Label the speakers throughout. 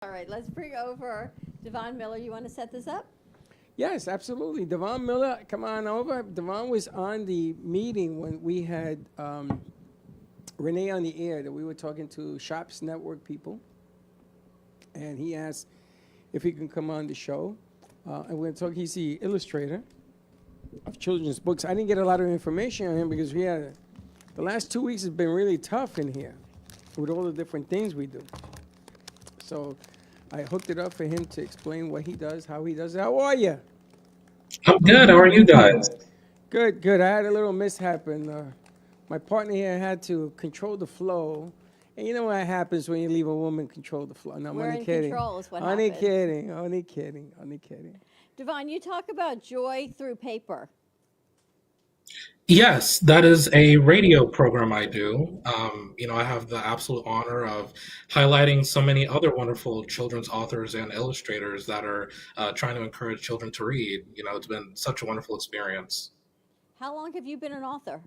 Speaker 1: All right, let's bring over Davon Miller. You want to set this up?
Speaker 2: Yes, absolutely. Davon Miller, come on over. Davon was on the meeting when we had Renee on the air that we were talking to Shops Network people, and he asked if he can come on the show. And we're going to talk. He's the illustrator of children's books. I didn't get a lot of information on him because the last 2 weeks has been really tough in here with all the different things we do. So I hooked it up for him to explain what he does, how he does it. How are you?
Speaker 3: I'm good. How are you guys?
Speaker 2: Good, good. I had a little mishap, and my partner here had to control the flow. And you know what happens when you leave a woman control the flow? No, I'm
Speaker 1: We're
Speaker 2: only
Speaker 1: in
Speaker 2: kidding.
Speaker 1: control is what
Speaker 2: Only
Speaker 1: happened.
Speaker 2: kidding, only kidding, only kidding.
Speaker 1: Davon, you talk about joy through paper.
Speaker 3: Yes, that is a radio program I do. I have the absolute honor of highlighting so many other wonderful children's authors and illustrators that are trying to encourage children to read. It's been such a wonderful experience.
Speaker 1: How long have you been an author?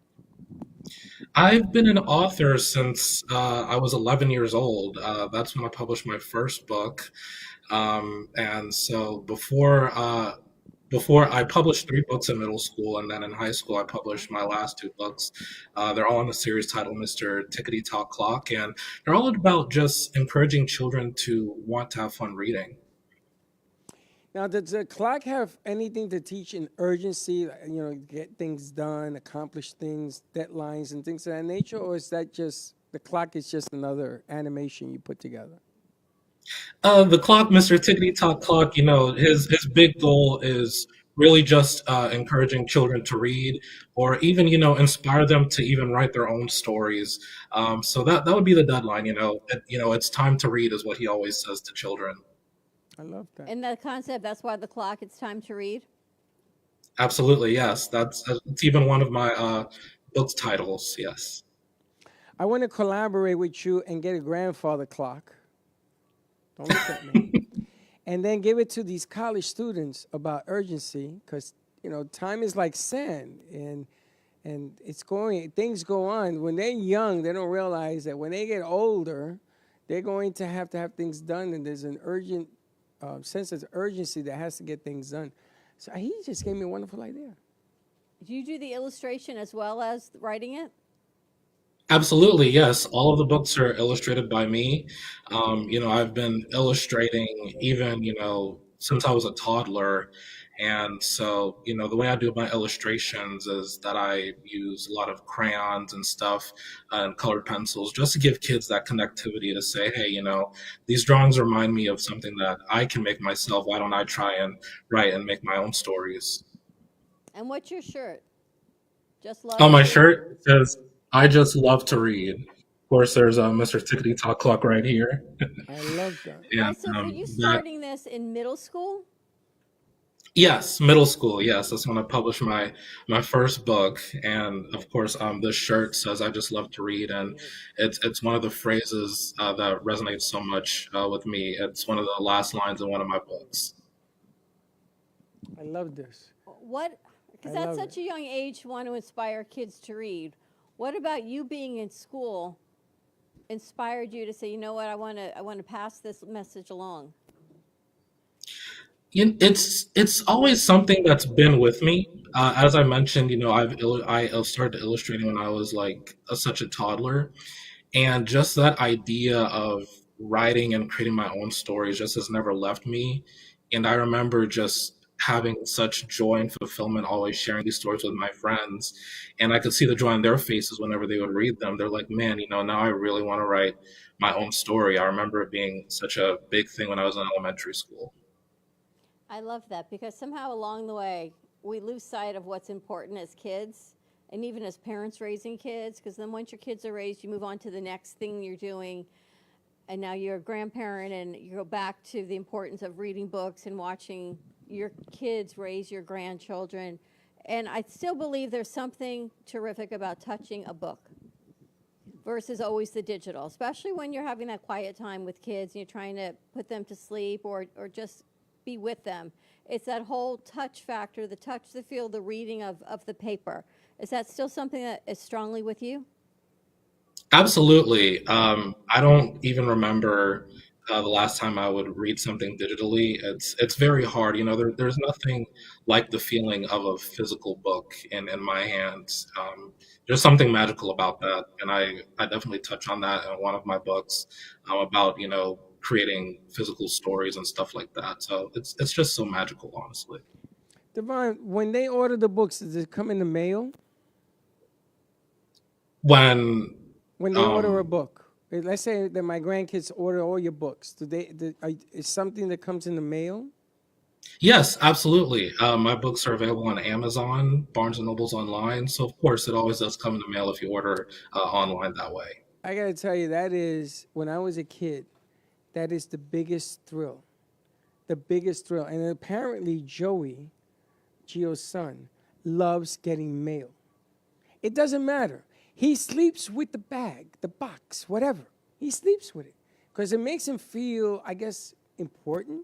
Speaker 3: I've been an author since I was 11 years old. That's when I published my first book. And so before I published 3 books in middle school, and then in high school I published my last 2 books. They're all in the series titled Mr. Tickety-Toc Clock, and they're all about just encouraging children to want to have fun reading.
Speaker 2: Now, does the clock have anything to teach in urgency, get things done, accomplish things, deadlines, and things of that nature? Or is that just, the clock is just another animation you put together?
Speaker 3: The clock, Mr. Tickety-Toc Clock, his big goal is really just encouraging children to read, or even inspire them to even write their own stories. So that would be the deadline. It's time to read is what he always says to children.
Speaker 2: I love that.
Speaker 1: And the concept, that's why the clock, it's time to read.
Speaker 3: Absolutely, yes. It's even one of my book titles. Yes.
Speaker 2: I want to collaborate with you and get a grandfather clock. Don't look at me. And then give it to these college students about urgency, because time is like sand, and things go on. When they're young, they don't realize that when they get older, they're going to have things done, and there's an urgent sense of urgency that has to get things done. So he just gave me a wonderful idea.
Speaker 1: Do you do the illustration as well as writing it?
Speaker 3: Absolutely, yes. All of the books are illustrated by me. I've been illustrating even, since I was a toddler. And so, the way I do my illustrations is that I use a lot of crayons and stuff and colored pencils just to give kids that connectivity to say, hey, these drawings remind me of something that I can make myself. Why don't I try and write and make my own stories?
Speaker 1: And what's your shirt? Just love
Speaker 3: On my
Speaker 1: to read.
Speaker 3: shirt, it says, I just love to read. Of course, there's Mr. Tickety-Toc Clock right here.
Speaker 2: I love that.
Speaker 1: Now,
Speaker 3: And
Speaker 1: so for you
Speaker 3: that,
Speaker 1: starting this in middle school,
Speaker 3: yes, middle school, yes, that's when I published my first book. And of course, this shirt says, I just love to read. And it's one of the phrases that resonates so much with me. It's one of the last lines in one of my books.
Speaker 2: I love this.
Speaker 1: what,
Speaker 2: I
Speaker 1: because at
Speaker 2: love
Speaker 1: such
Speaker 2: it.
Speaker 1: a young age, you want to inspire kids to read. What about you being in school inspired you to say, you know what, I want to pass this message along?
Speaker 3: It's always something that's been with me. As I mentioned, I started illustrating when I was like such a toddler, and just that idea of writing and creating my own stories just has never left me. And I remember just having such joy and fulfillment always sharing these stories with my friends, and I could see the joy on their faces whenever they would read them. They're like, man, now I really want to write my own story. I remember it being such a big thing when I was in elementary school.
Speaker 1: I love that because somehow along the way, we lose sight of what's important as kids and even as parents raising kids. Because then once your kids are raised, you move on to the next thing you're doing. And now you're a grandparent and you go back to the importance of reading books and watching your kids raise your grandchildren. And I still believe there's something terrific about touching a book versus always the digital, especially when you're having that quiet time with kids and you're trying to put them to sleep or just be with them. It's that whole touch factor, the touch, the feel, the reading of the paper. Is that still something that is strongly with you?
Speaker 3: Absolutely. I don't even remember the last time I would read something digitally. It's very hard. There's nothing like the feeling of a physical book in my hands. There's something magical about that, and I definitely touch on that in one of my books about creating physical stories and stuff like that. So it's just so magical, honestly.
Speaker 2: Devon, when they order the books, does it come in the mail?
Speaker 3: When
Speaker 2: When they order a
Speaker 3: um,
Speaker 2: book, let's say that my grandkids order all your books. Is something that comes in the mail?
Speaker 3: Yes, absolutely. My books are available on Amazon, Barnes and Noble's online. So of course, it always does come in the mail if you order online that way.
Speaker 2: I gotta tell you, that is when I was a kid. That is the biggest thrill, the biggest thrill. And apparently, Joey, Gio's son, loves getting mail. It doesn't matter. He sleeps with the bag, the box, whatever. He sleeps with it because it makes him feel, I guess, important.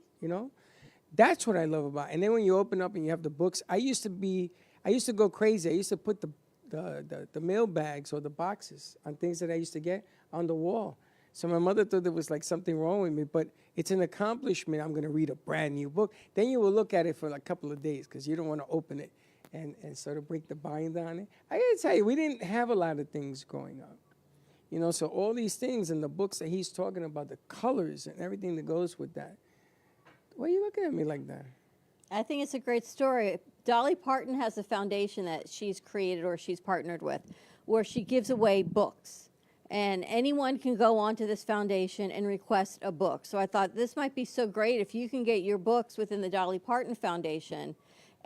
Speaker 2: That's what I love about it. And then when you open up and you have the books, I used to go crazy. I used to put the mail bags or the boxes on things that I used to get on the wall. So my mother thought there was like something wrong with me, but it's an accomplishment. I'm going to read a brand new book. Then you will look at it for like a couple of days because you don't want to open it and sort of break the bind on it. I got to tell you, we didn't have a lot of things growing up. So all these things in the books that he's talking about, the colors and everything that goes with that. Why are you looking at me like that?
Speaker 1: I think it's a great story. Dolly Parton has a foundation that she's created or she's partnered with where she gives away books. And anyone can go onto this foundation and request a book. So I thought this might be so great if you can get your books within the Dolly Parton Foundation,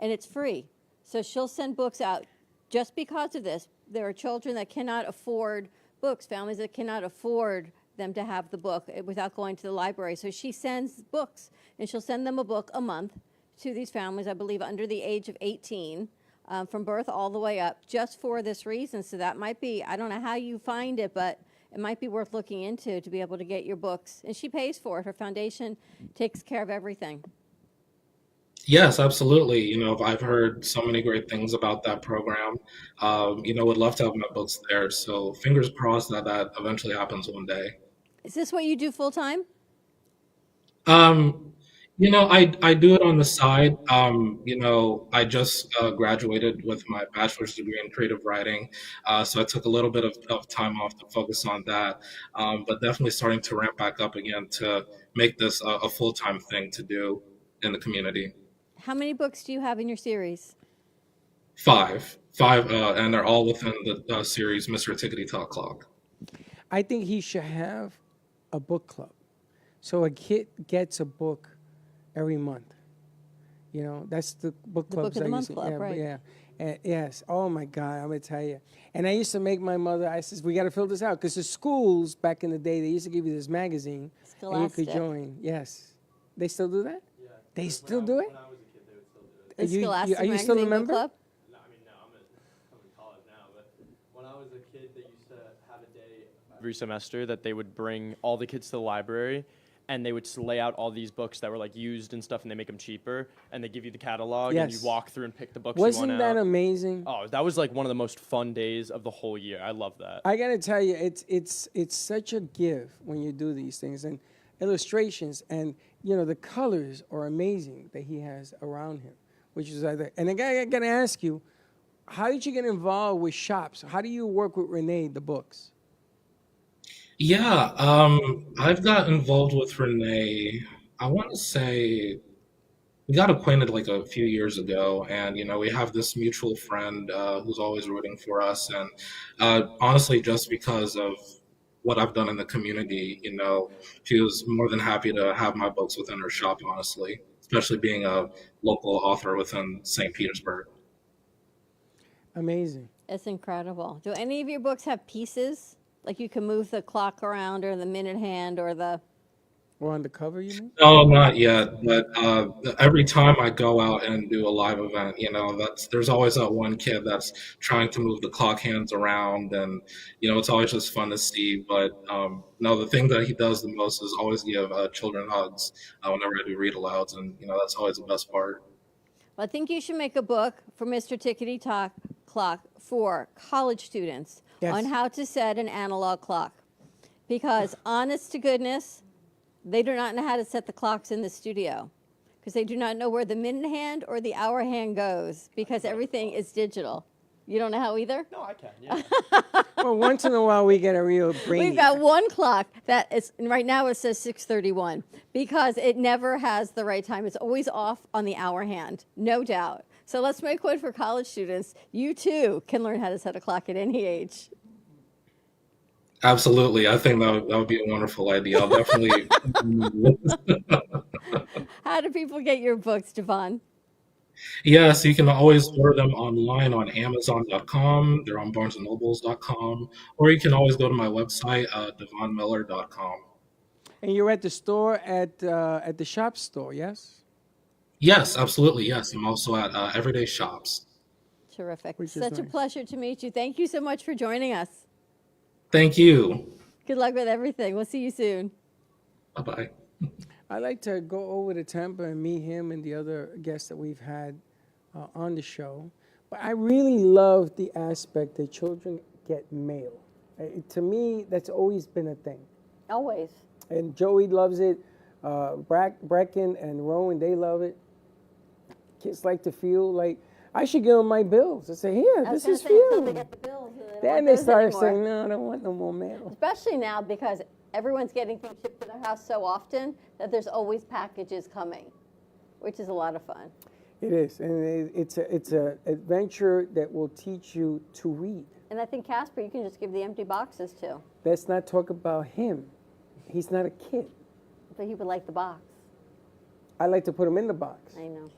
Speaker 1: and it's free. So she'll send books out just because of this. There are children that cannot afford books, families that cannot afford them to have the book without going to the library. So she sends books, and she'll send them a book a month to these families, I believe under the age of 18, from birth all the way up, just for this reason. So that might be, I don't know how you find it, but it might be worth looking into to be able to get your books. And she pays for it. Her foundation takes care of everything.
Speaker 3: Yes, absolutely. I've heard so many great things about that program. Would love to have my books there. So fingers crossed that eventually happens one day.
Speaker 1: Is this what you do full time?
Speaker 3: Um, I do it on the side. I just graduated with my bachelor's degree in creative writing, so I took a little bit of time off to focus on that. But definitely starting to ramp back up again to make this a full-time thing to do in the community.
Speaker 1: How many books do you have in your series?
Speaker 3: Five, and they're all within the series Mr. Tickety-Toc Clock.
Speaker 2: I think he should have a book club. So a kid gets a book every month. That's the book
Speaker 1: The
Speaker 2: clubs
Speaker 1: Book of the
Speaker 2: I
Speaker 1: Month
Speaker 2: used to,
Speaker 1: Club,
Speaker 2: yeah,
Speaker 1: right.
Speaker 2: yeah. Yes. Oh my God, I'm gonna tell you. And I used to make my mother. I says, we got to fill this out because the schools back in the day they used to give you this magazine and you could
Speaker 1: Scholastic.
Speaker 2: join. Yes. They still do that?
Speaker 4: Yeah.
Speaker 2: They still do it?
Speaker 4: When I was a kid, they would still do it.
Speaker 1: The
Speaker 2: You-
Speaker 1: Scholastic
Speaker 2: are you still a
Speaker 1: Magazine Book
Speaker 2: member?
Speaker 1: Club?
Speaker 4: No, I mean, no, I'm in college now, but when I was a kid, they used to have a day every semester that they would bring all the kids to the library, and they would just lay out all these books that were like used and stuff, and they make them cheaper, and they give you the catalog, and you
Speaker 2: Yes.
Speaker 4: walk through and pick the books
Speaker 2: Wasn't
Speaker 4: you want
Speaker 2: that
Speaker 4: out.
Speaker 2: amazing?
Speaker 4: Oh, that was like one of the most fun days of the whole year. I love that.
Speaker 2: I gotta tell you, it's such a give when you do these things and illustrations and the colors are amazing that he has around him, which is either. And I gotta ask you, how did you get involved with shops? How do you work with Renee the books?
Speaker 3: Yeah, I've got involved with Renee. I want to say we got acquainted like a few years ago, and we have this mutual friend who's always rooting for us. And honestly, just because of what I've done in the community, she was more than happy to have my books within her shop. Honestly, especially being a local author within St. Petersburg.
Speaker 2: Amazing.
Speaker 1: It's incredible. Do any of your books have pieces? Like you can move the clock around or the minute hand or the...
Speaker 2: Or on the cover, you mean?
Speaker 3: No, not yet. But every time I go out and do a live event, there's always that one kid that's trying to move the clock hands around, and it's always just fun to see. But no, the thing that he does the most is always give children hugs whenever I do read alouds, and that's always the best part.
Speaker 1: Well, I think you should make a book for Mr. Tickety-Toc Clock for college students
Speaker 2: Yes.
Speaker 1: on how to set an analog clock. Because honest to goodness, They do not know how to set the clocks in the studio because they do not know where the minute hand or the hour hand goes because everything is digital. You don't know how either?
Speaker 4: No, I can. Yeah.
Speaker 2: Well, once in a while we get a real brainy.
Speaker 1: We've got one clock that is, right now it says 6:31 because it never has the right time. It's always off on the hour hand, no doubt. So let's make one for college students. You too can learn how to set a clock at any age.
Speaker 3: Absolutely. I think that would be a wonderful idea. I'll definitely.
Speaker 1: How do people get your books, Davon?
Speaker 3: Yes, you can always order them online on Amazon.com. They're on BarnesandNobles.com, or you can always go to my website, DavonMiller.com.
Speaker 2: And you're at the store at the shop store, yes?
Speaker 3: Yes, absolutely. Yes, I'm also at Everyday Shops.
Speaker 1: Terrific.
Speaker 2: Which is
Speaker 1: Such a
Speaker 2: nice.
Speaker 1: pleasure to meet you. Thank you so much for joining us.
Speaker 3: Thank you.
Speaker 1: Good luck with everything. We'll see you soon.
Speaker 3: Bye bye.
Speaker 2: I'd like to go over to Tampa and meet him and the other guests that we've had on the show. But I really love the aspect that children get mail. To me, that's always been a thing.
Speaker 1: Always.
Speaker 2: And Joey loves it. Brecken and Rowan, they love it. Kids like to feel like, I should give them my bills. I say, here, this is for you. Then they started saying, no, I don't want no more mail.
Speaker 1: Especially now because everyone's getting things shipped to their house so often that there's always packages coming, which is a lot of fun.
Speaker 2: It is, and it's a adventure that will teach you to read.
Speaker 1: And I think Casper, you can just give the empty boxes to.
Speaker 2: Let's not talk about him. He's not a kid.
Speaker 1: But he would like the box.
Speaker 2: I like to put him in the box.
Speaker 1: I know.